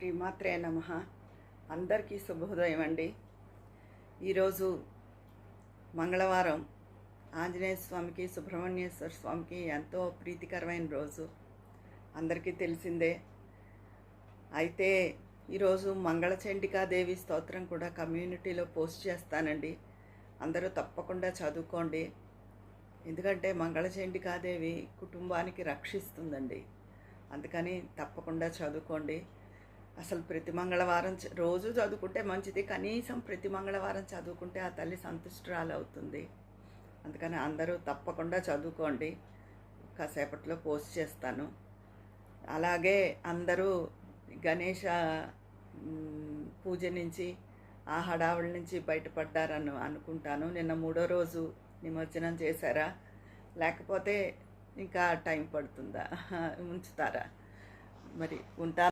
శ్రీమాత్రే నమః. అందరికీ శుభోదయం అండి. ఈరోజు మంగళవారం. ఆంజనేయ స్వామికి సుబ్రహ్మణ్యేశ్వర స్వామికి ఎంతో ప్రీతికరమైన రోజు, అందరికీ తెలిసిందే. అయితే ఈరోజు మంగళచండికాదేవి స్తోత్రం కూడా కమ్యూనిటీలో పోస్ట్ చేస్తానండి. అందరూ తప్పకుండా చదువుకోండి. ఎందుకంటే మంగళచండికాదేవి కుటుంబానికి రక్షిస్తుందండి. అందుకని తప్పకుండా చదువుకోండి. అసలు ప్రతి మంగళవారం రోజు చదువుకుంటే మంచిది, కనీసం ప్రతి మంగళవారం చదువుకుంటే ఆ తల్లి సంతుష్టురాలు అవుతుంది. అందుకని అందరూ తప్పకుండా చదువుకోండి. కాసేపట్లో పోస్ట్ చేస్తాను. అలాగే అందరూ గణేష పూజ నుంచి, ఆ హడావుడి నుంచి బయటపడ్డారని అనుకుంటాను. నిన్న 3వ రోజు నిమజ్జనం చేశారా, లేకపోతే ఇంకా టైం పడుతుందా, ఉంచుతారా? మరి ఉంటాను.